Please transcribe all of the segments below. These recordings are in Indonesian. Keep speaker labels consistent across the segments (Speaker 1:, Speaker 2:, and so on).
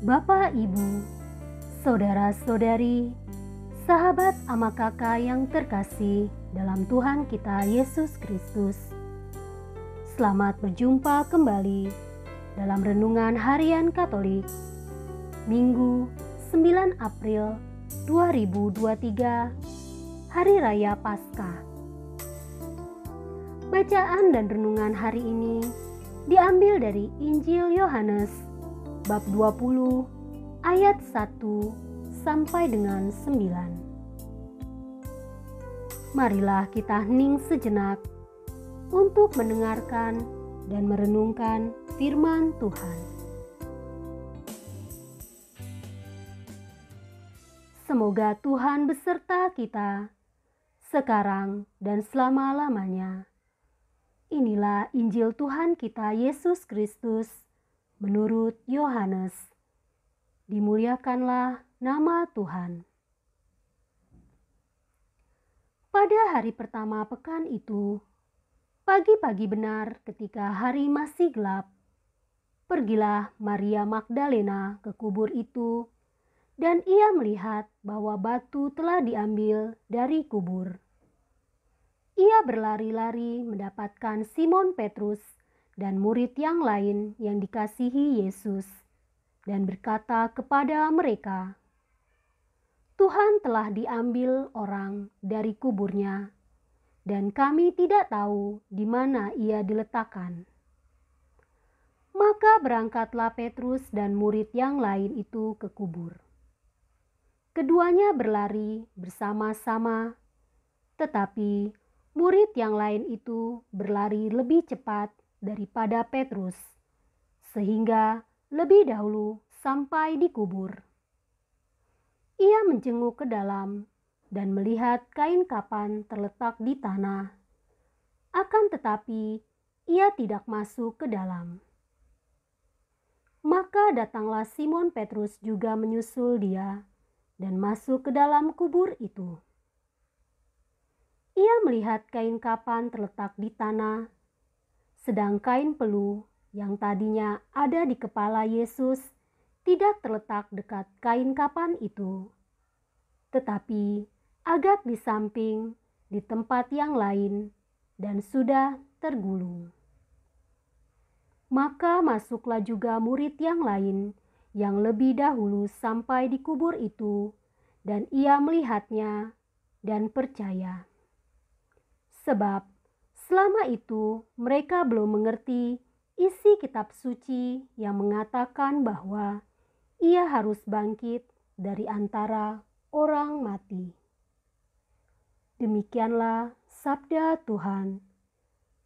Speaker 1: Bapak, Ibu, saudara-saudari, sahabat ama kakak yang terkasih dalam Tuhan kita Yesus Kristus. Selamat berjumpa kembali dalam Renungan Harian Katolik, Minggu 9 April 2023, Hari Raya Paskah. Bacaan dan renungan hari ini diambil dari Injil Yohanes bab 20 ayat 1 sampai dengan 9. Marilah kita hening sejenak untuk mendengarkan dan merenungkan firman Tuhan. Semoga Tuhan beserta kita sekarang dan selama-lamanya. Inilah Injil Tuhan kita Yesus Kristus menurut Yohanes. Dimuliakanlah nama Tuhan. Pada hari pertama pekan itu, pagi-pagi benar ketika hari masih gelap, pergilah Maria Magdalena ke kubur itu, dan ia melihat bahwa batu telah diambil dari kubur. Ia berlari-lari mendapatkan Simon Petrus dan murid yang lain yang dikasihi Yesus, dan berkata kepada mereka, "Tuhan telah diambil orang dari kuburnya, dan kami tidak tahu di mana ia diletakkan." Maka berangkatlah Petrus dan murid yang lain itu ke kubur. Keduanya berlari bersama-sama, tetapi murid yang lain itu berlari lebih cepat daripada Petrus, sehingga lebih dahulu sampai di kubur. Ia menjenguk ke dalam dan melihat kain kapan terletak di tanah. Akan tetapi ia tidak masuk ke dalam. Maka datanglah Simon Petrus juga menyusul dia dan masuk ke dalam kubur itu. Ia melihat kain kapan terletak di tanah, sedang kain pelu yang tadinya ada di kepala Yesus tidak terletak dekat kain kapan itu, tetapi agak di samping di tempat yang lain dan sudah tergulung. Maka masuklah juga murid yang lain yang lebih dahulu sampai di kubur itu, dan ia melihatnya dan percaya. Sebab selama itu mereka belum mengerti isi kitab suci yang mengatakan bahwa ia harus bangkit dari antara orang mati. Demikianlah sabda Tuhan.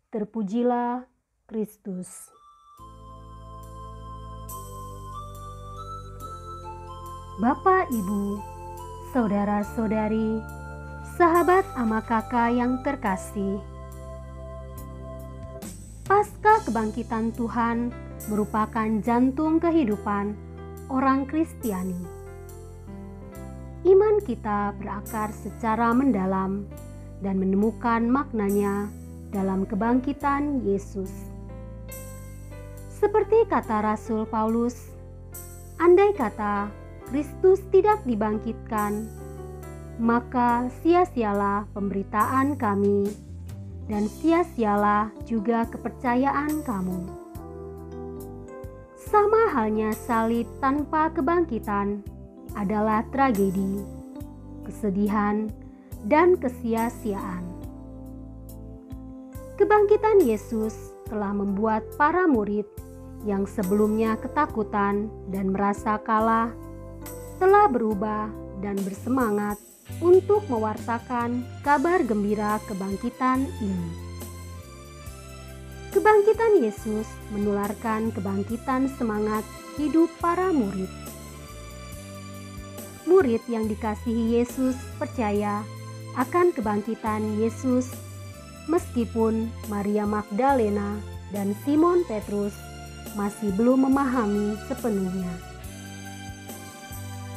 Speaker 1: Terpujilah Kristus. Bapak, Ibu, saudara-saudari, sahabat ama kakak yang terkasih, Pasca kebangkitan Tuhan merupakan jantung kehidupan orang Kristiani. Iman kita berakar secara mendalam dan menemukan maknanya dalam kebangkitan Yesus. Seperti kata Rasul Paulus, andai kata Kristus tidak dibangkitkan, maka sia-sialah pemberitaan kami dan sia-sialah juga kepercayaan kamu. Sama halnya salib tanpa kebangkitan adalah tragedi, kesedihan, dan kesia-siaan. Kebangkitan Yesus telah membuat para murid yang sebelumnya ketakutan dan merasa kalah telah berubah dan bersemangat untuk mewartakan kabar gembira kebangkitan ini. Kebangkitan Yesus menularkan kebangkitan semangat hidup para murid. Murid yang dikasihi Yesus percaya akan kebangkitan Yesus meskipun Maria Magdalena dan Simon Petrus masih belum memahami sepenuhnya.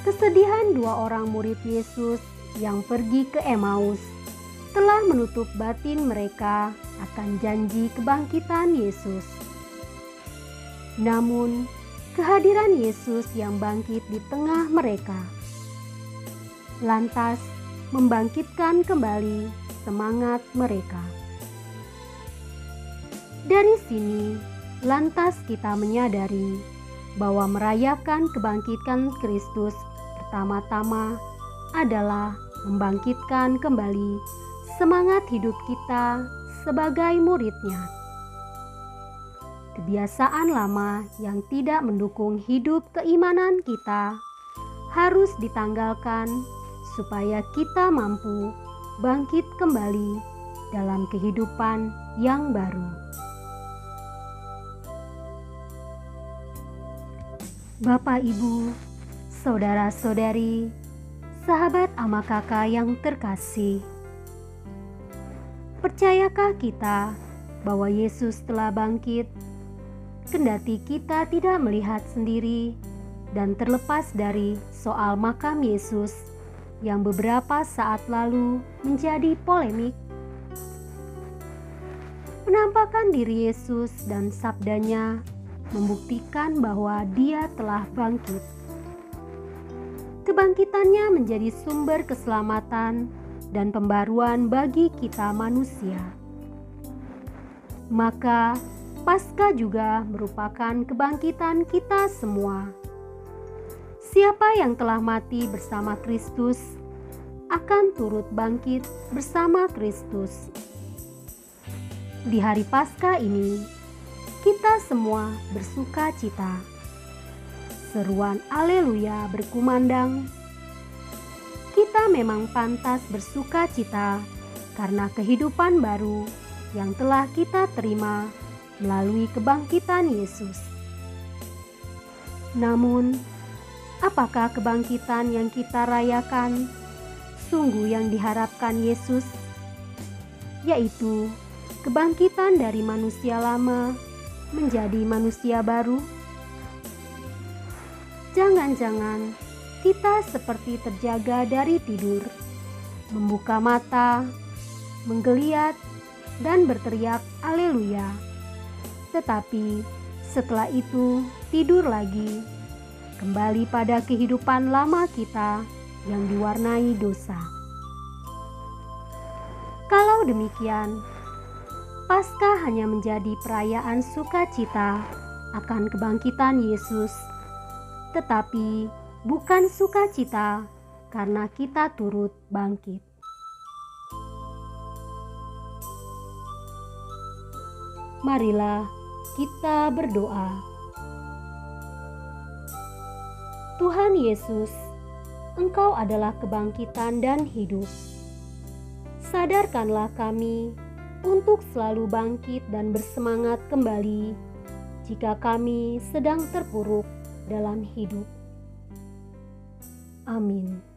Speaker 1: Kesedihan dua orang murid Yesus yang pergi ke Emmaus telah menutup batin mereka akan janji kebangkitan Yesus. Namun, kehadiran Yesus yang bangkit di tengah mereka, lantas membangkitkan kembali semangat mereka. Dari sini, lantas kita menyadari bahwa merayakan kebangkitan Kristus pertama-tama adalah membangkitkan kembali semangat hidup kita sebagai murid-Nya. Kebiasaan lama yang tidak mendukung hidup keimanan kita harus ditanggalkan supaya kita mampu bangkit kembali dalam kehidupan yang baru. Bapak, Ibu, saudara-saudari, sahabat ama kakak yang terkasih, percayakah kita bahwa Yesus telah bangkit, kendati kita tidak melihat sendiri dan terlepas dari soal makam Yesus yang beberapa saat lalu menjadi polemik? Penampakan diri Yesus dan sabdanya membuktikan bahwa Dia telah bangkit. Kebangkitannya menjadi sumber keselamatan dan pembaruan bagi kita manusia. Maka Paskah juga merupakan kebangkitan kita semua. Siapa yang telah mati bersama Kristus akan turut bangkit bersama Kristus. Di hari Paskah ini, kita semua bersuka cita. Seruan Haleluya berkumandang. Kita memang pantas bersuka cita karena kehidupan baru yang telah kita terima melalui kebangkitan Yesus. Namun, apakah kebangkitan yang kita rayakan sungguh yang diharapkan Yesus, yaitu kebangkitan dari manusia lama menjadi manusia baru? Jangan-jangan kita seperti terjaga dari tidur, membuka mata, menggeliat, dan berteriak haleluya. Tetapi setelah itu tidur lagi, kembali pada kehidupan lama kita yang diwarnai dosa. Kalau demikian, Paskah hanya menjadi perayaan sukacita akan kebangkitan Yesus, tetapi bukan sukacita karena kita turut bangkit. Marilah kita berdoa. Tuhan Yesus, Engkau adalah kebangkitan dan hidup. Sadarkanlah kami untuk selalu bangkit dan bersemangat kembali jika kami sedang terpuruk dalam hidup. Amin.